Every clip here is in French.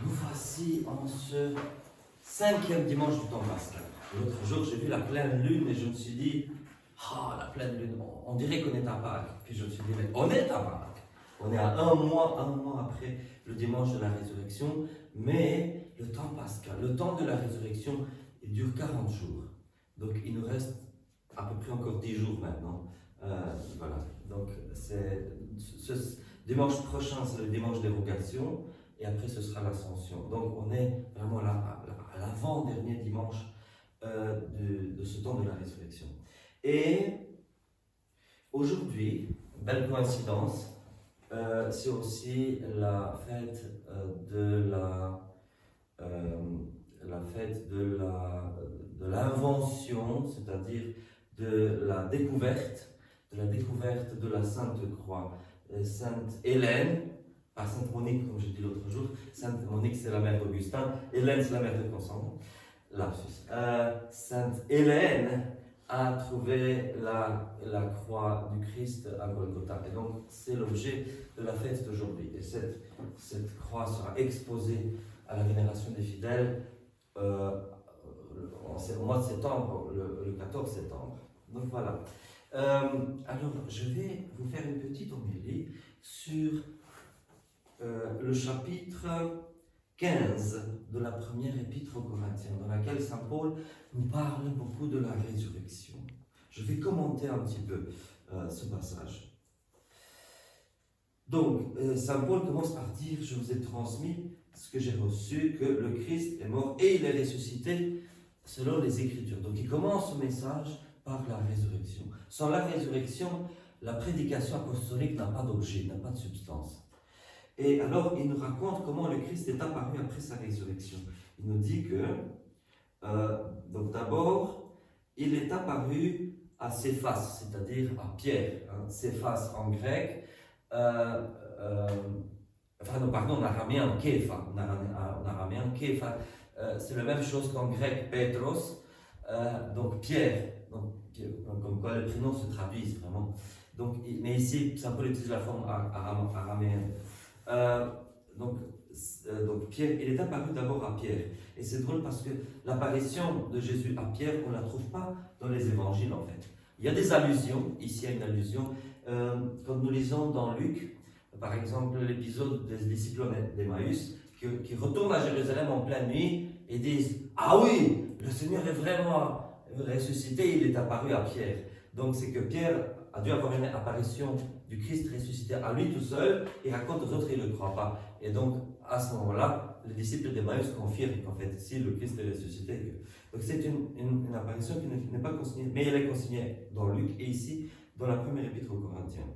Nous voici en ce 5e dimanche du temps pascal. L'autre jour, j'ai vu la pleine lune et je me suis dit, ah, la pleine lune, on dirait qu'on est à Pâques. Puis je me suis dit, mais on est à Pâques. On est à un mois après le dimanche de la résurrection, mais le temps pascal, le temps de la résurrection, il dure 40 jours. Donc il nous reste à peu près encore 10 jours maintenant. Voilà. Donc ce dimanche prochain, c'est le dimanche des vocations. Et après, ce sera l'ascension. Donc, on est vraiment là, à l'avant-dernier dimanche de ce temps de la résurrection. Et aujourd'hui, belle coïncidence, c'est aussi la fête de l'invention, c'est-à-dire de la découverte de la Sainte Croix. Sainte Hélène, pas Sainte Monique, comme j'ai dit l'autre jour. Sainte Monique, c'est la mère d'Augustin. Hélène, c'est la mère de Constance. Lapsus. Sainte Hélène a trouvé la croix du Christ à Golgotha. Et donc, c'est l'objet de la fête d'aujourd'hui. Et cette croix sera exposée à la vénération des fidèles au mois de septembre, le 14 septembre. Donc voilà. Alors, je vais vous faire une petite homélie sur le chapitre 15 de la première épître aux Corinthiens, dans laquelle Saint Paul nous parle beaucoup de la résurrection. Je vais commenter un petit peu ce passage. Donc, Saint Paul commence par dire, je vous ai transmis ce que j'ai reçu, que le Christ est mort et il est ressuscité selon les Écritures. Donc, il commence ce message par la résurrection. Sans la résurrection, la prédication apostolique n'a pas d'objet, n'a pas de substance. Et alors, il nous raconte comment le Christ est apparu après sa résurrection. Il nous dit que, donc d'abord, il est apparu à Céphas, c'est-à-dire à Pierre. Céphas en grec, en araméen, Képha. En araméen, Képha, c'est la même chose qu'en grec, Petros, donc Pierre. Donc, comme quoi les prénoms se traduisent vraiment. Donc, mais ici, Saint Paul utilise la forme araméenne. Donc Pierre, il est apparu d'abord à Pierre. Et c'est drôle parce que l'apparition de Jésus à Pierre, on ne la trouve pas dans les évangiles en fait. Il y a des allusions, ici il y a une allusion, quand nous lisons dans Luc, par exemple l'épisode des disciples d'Emmaüs, qui retournent à Jérusalem en pleine nuit et disent « Ah oui, le Seigneur est vraiment ressuscité, il est apparu à Pierre. » Donc c'est que Pierre a dû avoir une apparition du Christ ressuscité à lui tout seul et raconte aux autres, ils ne le croient pas. Et donc, à ce moment-là, les disciples d'Emmaüs confirment qu'en fait, si le Christ est ressuscité. Donc, c'est une apparition qui n'est pas consignée, mais elle est consignée dans Luc et ici, dans la première épître aux Corinthiens.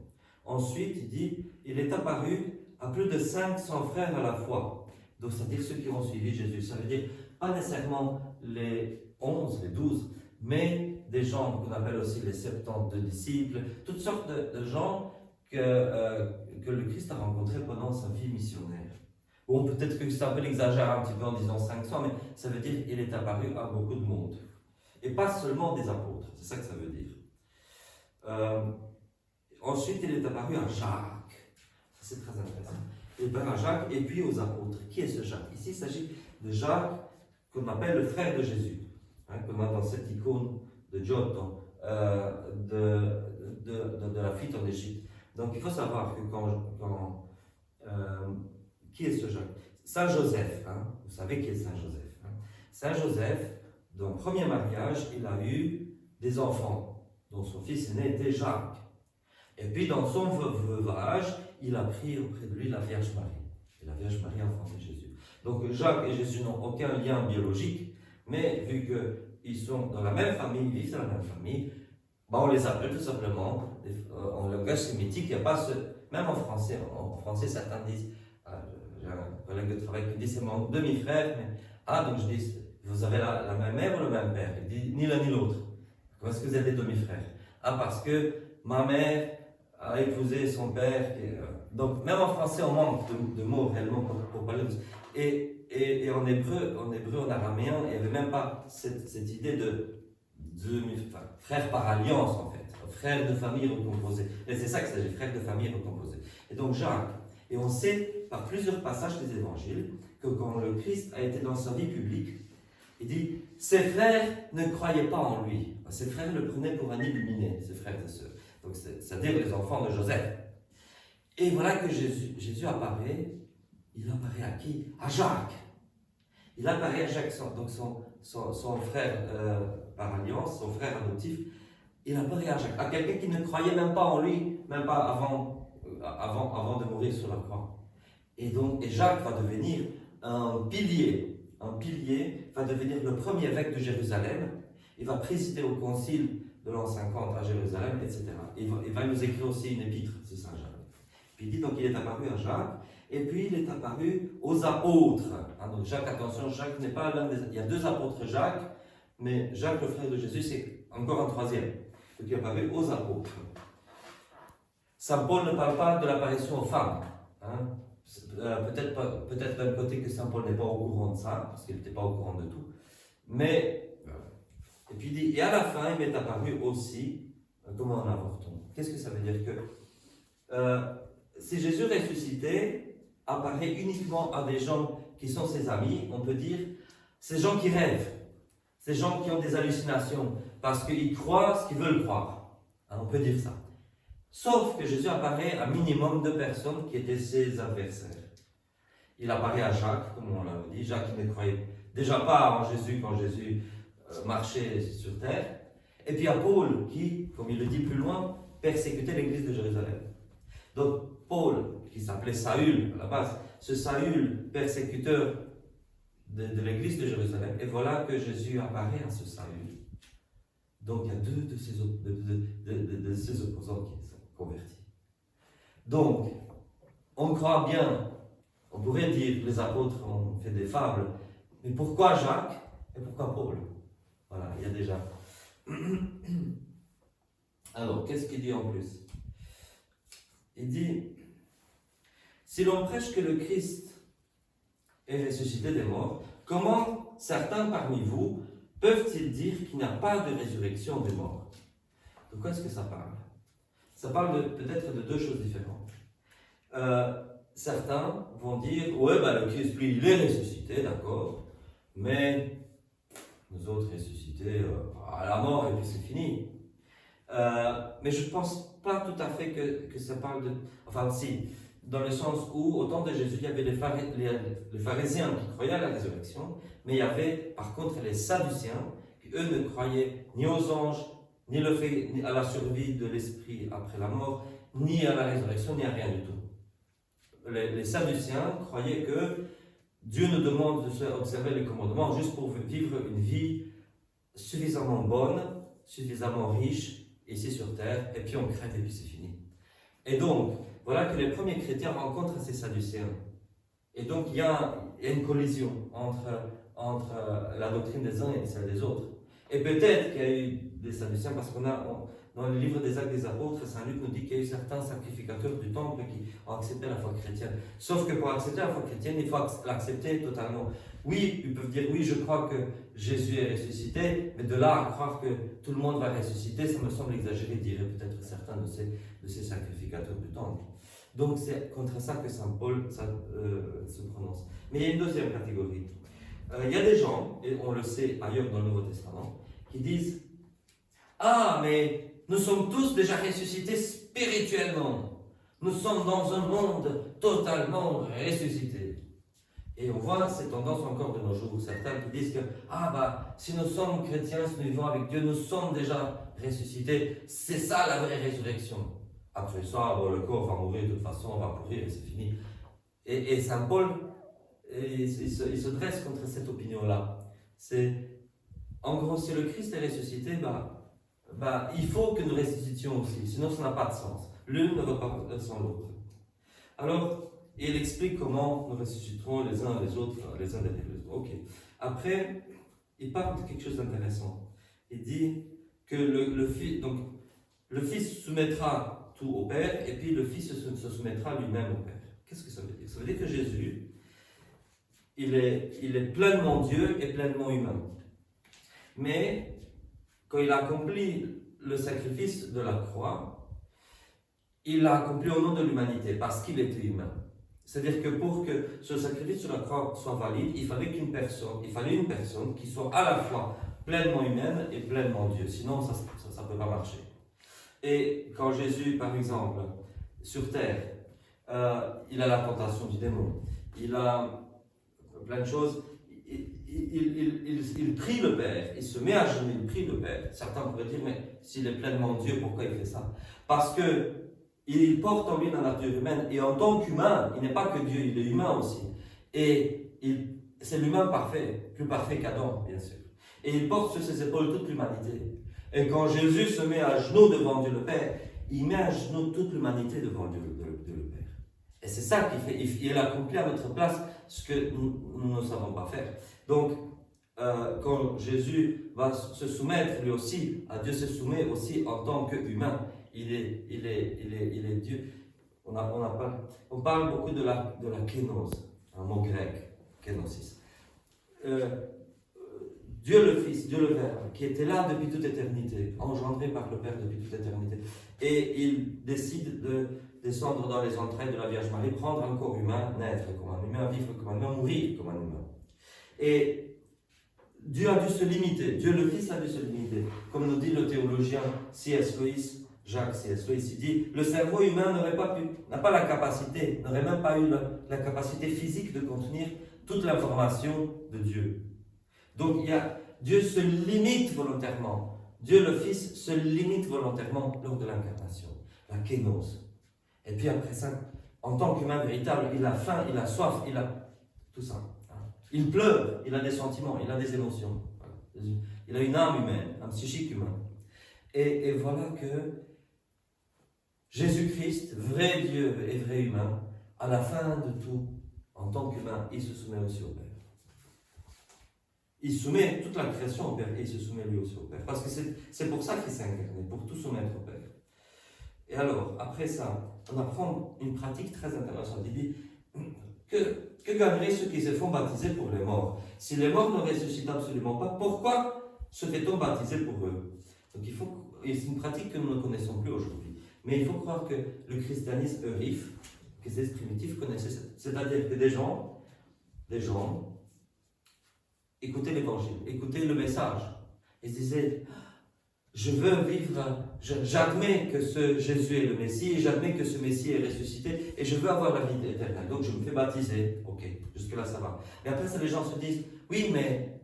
Ensuite, il dit, il est apparu à plus de 500 frères à la fois. Donc, c'est-à-dire ceux qui ont suivi Jésus. Ça veut dire, pas nécessairement les 11, les 12, mais des gens qu'on appelle aussi les 72 disciples, toutes sortes de gens que le Christ a rencontrés pendant sa vie missionnaire. Bon, peut-être que Saint Paul exagère un petit peu en disant 500, mais ça veut dire qu'il est apparu à beaucoup de monde. Et pas seulement des apôtres, c'est ça que ça veut dire. Ensuite, il est apparu à Jacques. Ça, c'est très intéressant. Il est apparu à Jacques et puis aux apôtres. Qui est ce Jacques? Ici, il s'agit de Jacques, qu'on appelle le frère de Jésus. Comme dans cette icône de Giotto, de la fuite en Égypte. Donc il faut savoir que qui est ce Jacques? Saint Joseph, vous savez qui est Saint Joseph. Saint Joseph, dans le premier mariage, il a eu des enfants, dont son fils aîné était Jacques. Et puis dans son veuvage, il a pris auprès de lui la Vierge Marie. Et la Vierge Marie a enfanté Jésus. Donc Jacques et Jésus n'ont aucun lien biologique, mais vu qu'ils sont dans la même famille, ils vivent dans la même famille, on les appelle tout simplement, en langage sémitique, il n'y a pas ce... Même en français, certains disent, j'ai un collègue de travail qui dit c'est mon demi-frère, mais donc je dis, vous avez la même mère ou le même père? Il dit ni l'un ni l'autre. Comment est-ce que vous êtes des demi-frères? Parce que ma mère a épousé son père. Donc même en français, on manque de mots réellement pour parler de ça. Et en hébreu, en araméen, il n'y avait même pas cette idée de frères par alliance en fait, frères de famille recomposés. Et c'est ça que c'est, les frères de famille recomposés. Et donc Jacques, et on sait par plusieurs passages des évangiles que quand le Christ a été dans sa vie publique, il dit, ses frères ne croyaient pas en lui. Ses frères le prenaient pour un illuminé, ses frères et sœurs. Donc, c'est-à-dire les enfants de Joseph. Et voilà que Jésus apparaît. Il apparaît à qui? À Jacques. Il apparaît à Jacques, donc son frère par alliance, son frère adoptif. Il apparaît à Jacques, à quelqu'un qui ne croyait même pas en lui, même pas avant de mourir sur la croix. Et Jacques va devenir un pilier, va devenir le premier évêque de Jérusalem. Il va présider au concile de l'an 50 à Jérusalem, etc. Il va nous écrire aussi une épître, c'est Saint Jacques. Puis il dit donc il est apparu à Jacques, et puis il est apparu aux apôtres. Donc Jacques, attention, Jacques n'est pas l'un des... Il y a deux apôtres Jacques, mais Jacques, le frère de Jésus, c'est encore un troisième. Donc il est apparu aux apôtres. Saint Paul ne parle pas de l'apparition aux femmes. Peut-être d'un côté que Saint Paul n'est pas au courant de ça, parce qu'il n'était pas au courant de tout. Mais, et puis il dit, et à la fin, il m'est apparu aussi comme un avorton. Qu'est-ce que ça veut dire? Que si Jésus ressuscité apparaît uniquement à des gens qui sont ses amis, on peut dire, ces gens qui rêvent, ces gens qui ont des hallucinations, parce qu'ils croient ce qu'ils veulent croire. On peut dire ça. Sauf que Jésus apparaît à minimum 2 personnes qui étaient ses adversaires. Il apparaît à Jacques, comme on l'a dit, Jacques qui ne croyait déjà pas en Jésus quand Jésus marchait sur terre, et puis à Paul qui, comme il le dit plus loin, persécutait l'église de Jérusalem. Donc Paul, qui s'appelait Saül à la base, ce Saül, persécuteur de l'église de Jérusalem, et voilà que Jésus apparaît à ce Saül. Donc il y a 2 de ces opposants qui sont convertis. Donc, on croit bien, on pourrait dire que les apôtres ont fait des fables, mais pourquoi Jacques et pourquoi Paul? Voilà, il y a déjà. Alors, qu'est-ce qu'il dit en plus? Il dit, si l'on prêche que le Christ est ressuscité des morts, comment certains parmi vous peuvent-ils dire qu'il n'y a pas de résurrection des morts? De quoi est-ce que ça parle? Ça parle peut-être de 2 choses différentes. Certains vont dire, ouais, le Christ, lui, il est ressuscité, d'accord, mais nous autres ressuscités à la mort et puis c'est fini. Mais je ne pense pas tout à fait que ça parle de... Enfin, si, dans le sens où, au temps de Jésus, il y avait les pharisiens qui croyaient à la résurrection, mais il y avait par contre les sadducéens qui, eux, ne croyaient ni aux anges, ni à la survie de l'esprit après la mort, ni à la résurrection, ni à rien du tout. Les sadducéens croyaient que Dieu nous demande d'observer les commandements juste pour vivre une vie suffisamment bonne, suffisamment riche, ici sur terre, et puis on crève et puis c'est fini. Et donc, voilà que les premiers chrétiens rencontrent ces sadducéens. Et donc, il y a une collision entre la doctrine des uns et celle des autres. Et peut-être qu'il y a eu des sadducéens, parce dans le livre des Actes des Apôtres, Saint Luc nous dit qu'il y a eu certains sacrificateurs du temple qui ont accepté la foi chrétienne. Sauf que pour accepter la foi chrétienne, il faut l'accepter totalement. Oui, ils peuvent dire, oui, je crois que Jésus est ressuscité, mais de là à croire que tout le monde va ressusciter, ça me semble exagéré, diraient peut-être certains de ces sacrificateurs du temple. Donc c'est contre ça que Saint Paul se prononce. Mais il y a une deuxième catégorie. Il y a des gens, et on le sait ailleurs dans le Nouveau Testament, qui disent « Ah, mais nous sommes tous déjà ressuscités spirituellement. Nous sommes dans un monde totalement ressuscité. » Et on voit ces tendances encore de nos jours, certains qui disent que « Ah, si nous sommes chrétiens, si nous vivons avec Dieu, nous sommes déjà ressuscités. C'est ça la vraie résurrection. Après ça, le corps va mourir de toute façon, on va pourrir et c'est fini. » Et Saint Paul, il se dresse contre cette opinion-là. En gros, si le Christ est ressuscité, il faut que nous ressuscitions aussi, sinon ça n'a pas de sens. L'une ne va pas sans l'autre. Alors, il explique comment nous ressusciterons les uns les autres, les uns derrière les autres. Ok. Après, il parle de quelque chose d'intéressant. Il dit que le Fils soumettra tout au Père, et puis le Fils se soumettra lui-même au Père. Qu'est-ce que ça veut dire? Ça veut dire que Jésus, il est pleinement Dieu et pleinement humain. Mais, quand il a accompli le sacrifice de la croix, il l'a accompli au nom de l'humanité, parce qu'il était humain. C'est-à-dire que pour que ce sacrifice sur la croix soit valide, il fallait une personne qui soit à la fois pleinement humaine et pleinement Dieu. Sinon, ça ne peut pas marcher. Et quand Jésus, par exemple, sur terre, il a la tentation du démon, il a plein de choses, il prie le Père, il se met à genoux, il prie le Père. Certains pourraient dire, mais s'il est pleinement Dieu, pourquoi il fait ça? Parce que il porte en lui la nature humaine, et en tant qu'humain, il n'est pas que Dieu, il est humain aussi. Et c'est l'humain parfait, plus parfait qu'Adam, bien sûr. Et il porte sur ses épaules toute l'humanité. Et quand Jésus se met à genoux devant Dieu le Père, il met à genoux toute l'humanité devant Dieu le Père. Et c'est ça qu'il fait. Il accomplit à notre place ce que nous ne savons pas faire. Donc, quand Jésus va se soumettre lui aussi, à Dieu se soumet aussi en tant qu'humain. Il est Dieu. On parle beaucoup de la kénose, un mot grec, kénosis. Dieu le Fils, Dieu le Verbe, qui était là depuis toute éternité, engendré par le Père depuis toute éternité. Et il décide de descendre dans les entrailles de la Vierge Marie, prendre un corps humain, naître comme un humain, vivre comme un humain, mourir comme un humain. Et Dieu a dû se limiter, Dieu le Fils a dû se limiter. Comme nous dit le théologien C.S. Lewis, Jacques C.S. Lewis, il dit, le cerveau humain n'a pas la capacité, n'aurait même pas eu la capacité physique de contenir toute l'information de Dieu. Donc Dieu se limite volontairement. Dieu le Fils se limite volontairement lors de l'incarnation, la kénose. Et puis après ça, en tant qu'humain véritable, il a faim, il a soif, il a tout ça. Il pleure, il a des sentiments, il a des émotions. Il a une âme humaine, un psychique humain. Et voilà que Jésus-Christ, vrai Dieu et vrai humain, à la fin de tout, en tant qu'humain, il se soumet aussi au Père. Il soumet toute la création au Père et il se soumet lui aussi au Père. Parce que c'est pour ça qu'il s'est incarné, pour tout soumettre au Père. Et alors, après ça, on apprend une pratique très intéressante. Il dit que gagneraient ceux qui se font baptiser pour les morts? Si les morts ne ressuscitent absolument pas, pourquoi se fait-on baptiser pour eux? Donc et c'est une pratique que nous ne connaissons plus aujourd'hui. Mais il faut croire que le christianisme eurif, que ces primitifs connaissaient, c'est-à-dire que des gens écoutaient l'évangile, écoutaient le message. Ils disaient, je veux vivre, j'admets que ce Jésus est le Messie, j'admets que ce Messie est ressuscité, et je veux avoir la vie éternelle. Donc je me fais baptiser. Ok, jusque-là ça va. Mais après ça, les gens se disent, oui, mais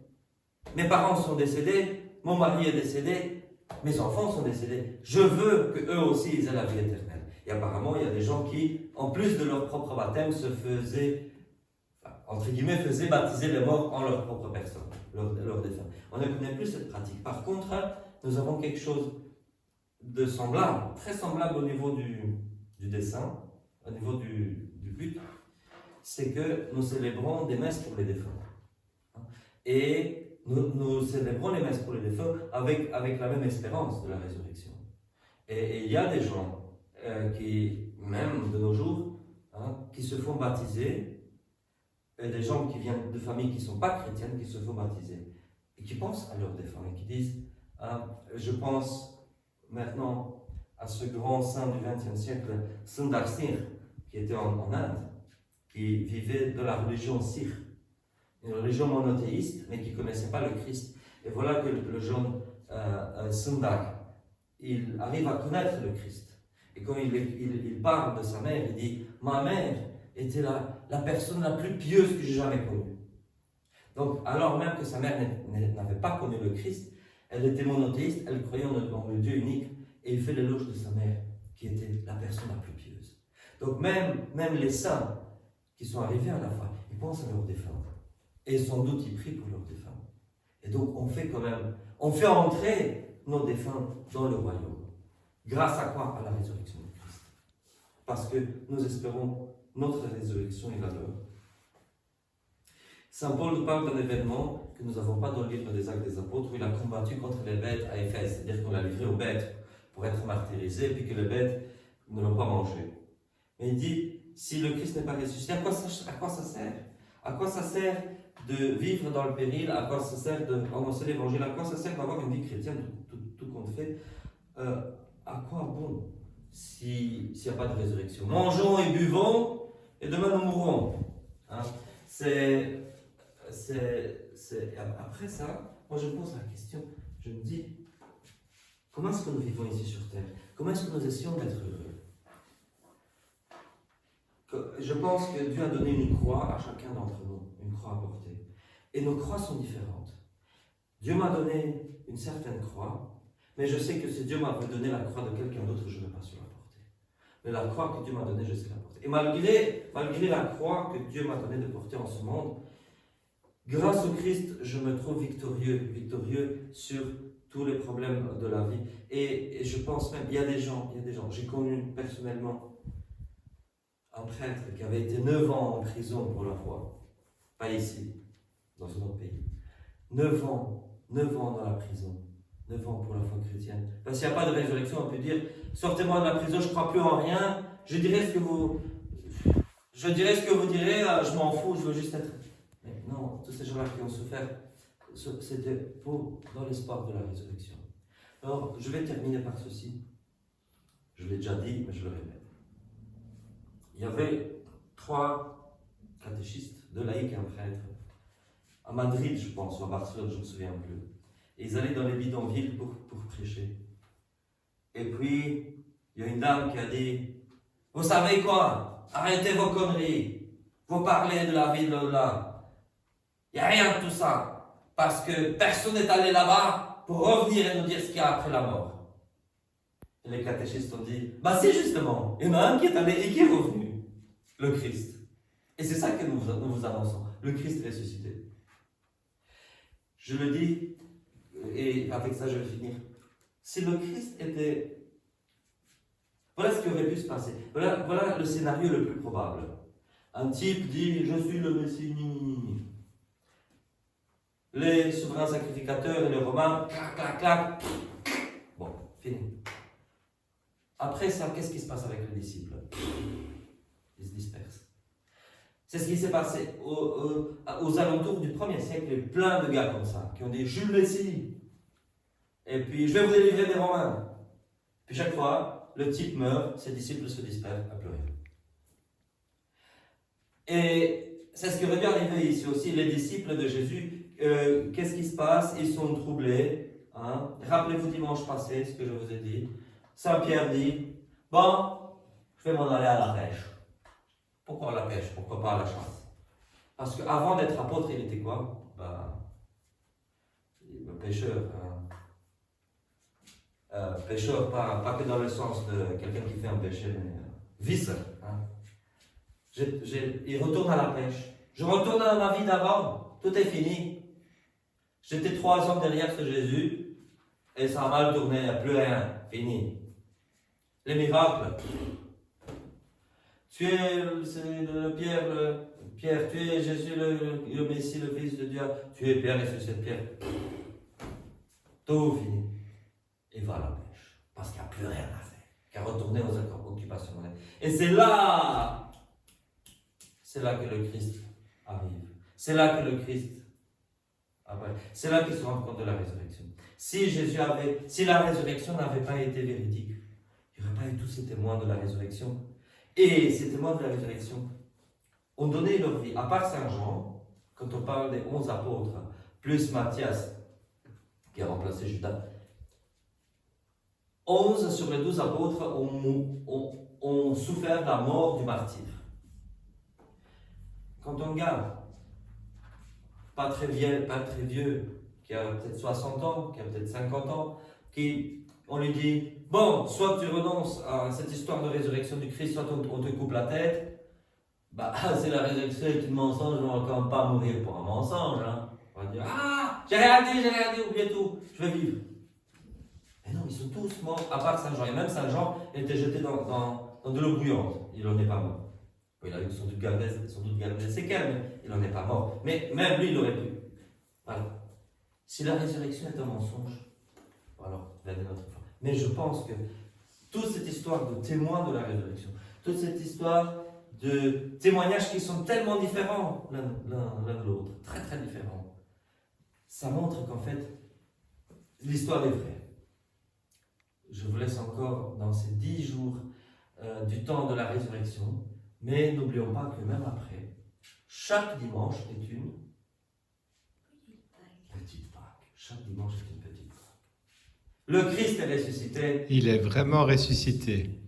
mes parents sont décédés, mon mari est décédé, mes enfants sont décédés. Je veux qu'eux aussi ils aient la vie éternelle. Et apparemment, il y a des gens qui, en plus de leur propre baptême, se faisaient, entre guillemets, faisaient baptiser les morts en leur propre personne, leur défunt. On ne connaît plus cette pratique. Par contre, nous avons quelque chose de semblable, très semblable au niveau du dessin, au niveau du but, c'est que nous célébrons des messes pour les défunts. Et nous célébrons les messes pour les défunts avec la même espérance de la résurrection. Et il y a des gens qui, même de nos jours, qui se font baptiser, et des gens qui viennent de familles qui ne sont pas chrétiennes, qui se font baptiser, et qui pensent à leurs défunts, et qui disent, je pense maintenant à ce grand saint du XXe siècle, Sundar Singh, qui était en Inde, qui vivait de la religion sikh, une religion monothéiste, mais qui ne connaissait pas le Christ. Et voilà que le jeune Sundar, il arrive à connaître le Christ. Et quand il parle de sa mère, il dit, ma mère était la personne la plus pieuse que j'ai jamais connue. Donc, alors même que sa mère n'avait pas connu le Christ, elle était monothéiste, elle croyait en le Dieu unique, et il fait l'éloge de sa mère, qui était la personne la plus pieuse. Donc même les saints qui sont arrivés à la fin, ils pensent à leurs défunts. Et sans doute ils prient pour leurs défunts. Et donc on fait entrer nos défunts dans le royaume. Grâce à quoi? À la résurrection de Christ. Parce que nous espérons notre résurrection et la leur. Saint Paul nous parle d'un événement que nous n'avons pas dans le livre des Actes des Apôtres, où il a combattu contre les bêtes à Éphèse, c'est-à-dire qu'on l'a livré aux bêtes pour être martyrisé, puis que les bêtes ne l'ont pas mangé. Mais il dit, si le Christ n'est pas ressuscité, à quoi ça sert? À quoi ça sert de vivre dans le péril? À quoi ça sert d'annoncer l'évangile? À quoi ça sert d'avoir une vie chrétienne, tout compte fait? À quoi bon s'il n'y a pas de résurrection? Mangeons et buvons, et demain nous mourrons. Hein. Après ça, moi je me pose la question, je me dis, comment est-ce que nous vivons ici sur Terre? Comment est-ce que nous essayons d'être heureux? Je pense que Dieu a donné une croix à chacun d'entre nous, une croix à porter. Et nos croix sont différentes. Dieu m'a donné une certaine croix, mais je sais que si Dieu m'avait donné la croix de quelqu'un d'autre, je n'aurais pas su la porter. Mais la croix que Dieu m'a donnée, je sais la porter. Et malgré la croix que Dieu m'a donnée de porter en ce monde, grâce au Christ, je me trouve victorieux sur tous les problèmes de la vie. Et je pense même, il y a des gens, j'ai connu personnellement un prêtre qui avait été 9 ans en prison pour la foi. Pas ici, dans un autre pays. 9 ans dans la prison. 9 ans pour la foi chrétienne. Parce qu'il n'y a pas de résurrection, on peut dire, sortez-moi de la prison, je ne crois plus en rien, je dirai ce que vous direz, je m'en fous, je veux juste être... Mais non, tous ces gens-là qui ont souffert, c'était dans l'espoir de la résurrection. Alors, je vais terminer par ceci. Je l'ai déjà dit, mais je le répète. Il y avait 3 catéchistes, 2 laïcs et un prêtre, à Madrid, je pense, ou à Barcelone, je ne me souviens plus. Et ils allaient dans les bidonvilles pour prêcher. Et puis, il y a une dame qui a dit, vous savez quoi? Arrêtez vos conneries. Vous parlez de la vie de l'au-delà. Il n'y a rien de tout ça. Parce que personne n'est allé là-bas pour revenir et nous dire ce qu'il y a après la mort. Et les catéchistes ont dit, bah c'est justement, il y en a un qui est allé et qui est revenu, le Christ. Et c'est ça que nous vous annonçons, le Christ ressuscité. Je le dis, et avec ça je vais finir. Si le Christ était... Voilà ce qui aurait pu se passer. Voilà le scénario le plus probable. Un type dit, je suis le Messie. Les souverains sacrificateurs et les Romains, clac, clac, clac. Bon, fini. Après ça, qu'est-ce qui se passe avec les disciples? Ils se dispersent. C'est ce qui s'est passé aux alentours du 1er siècle. Il y a plein de gars comme ça, qui ont dit, je suis le Messie. Et puis, je vais vous délivrer des Romains. Puis chaque fois, le type meurt, ses disciples se dispersent, à plus rien. Et c'est ce qui aurait dû arriver ici aussi, les disciples de Jésus. Qu'est-ce qui se passe? Ils sont troublés. Hein? Rappelez-vous dimanche passé, ce que je vous ai dit. Saint Pierre dit, bon, je vais m'en aller à la pêche. Pourquoi à la pêche? Pourquoi pas à la chasse? Parce qu'avant d'être apôtre, il était quoi? Le pêcheur. Hein? Pêcheur, pas que dans le sens de quelqu'un qui fait un péché, mais vice. Hein? Il retourne à la pêche. Je retourne à ma vie d'avant. Tout est fini. J'étais 3 ans derrière ce Jésus et ça a mal tourné. Il n'y a plus rien. Fini. Les miracles. Tu es Pierre, tu es Jésus le Messie, le Fils de Dieu. Tu es Pierre et sur cette pierre. Tout fini. Et va à la pêche. Parce qu'il n'y a plus rien à faire. Qu'à retourner aux occupations modernes. Et c'est là que le Christ arrive. C'est là que le Christ apparaît. C'est là qu'il se rend compte de la résurrection. Si la résurrection n'avait pas été véridique, il n'y aurait pas eu tous ces témoins de la résurrection. Et ces témoins de la résurrection ont donné leur vie. À part Saint Jean, quand on parle des 11 apôtres, plus Matthias, qui a remplacé Judas, 11 sur les 12 apôtres ont souffert de la mort du martyr. Quand on garde, pas très vieux, qui a peut-être 60 ans, qui a peut-être 50 ans, on lui dit, bon, soit tu renonces à cette histoire de résurrection du Christ, soit on te coupe la tête. C'est la résurrection est une mensonge, on ne va quand même pas mourir pour un mensonge. Hein. On va dire, j'ai rien dit, oubliez tout, je vais vivre. Mais non, ils sont tous morts, à part Saint Jean. Et même Saint Jean était jeté dans de l'eau bouillante, il n'en est pas mort. Il a eu sans doute gardé des séquelles, mais il n'en est pas mort. Mais même lui, il aurait pu. Voilà. Si la résurrection est un mensonge, alors, venez notre foi. Mais je pense que toute cette histoire de témoins de la résurrection, toute cette histoire de témoignages qui sont tellement différents l'un de l'autre, très très différents, ça montre qu'en fait, l'histoire est vraie. Je vous laisse encore dans ces 10 jours du temps de la résurrection, Mais n'oublions pas que même après, chaque dimanche est une petite Pâque. Chaque dimanche est une petite Pâque. Le Christ est ressuscité. Il est vraiment ressuscité.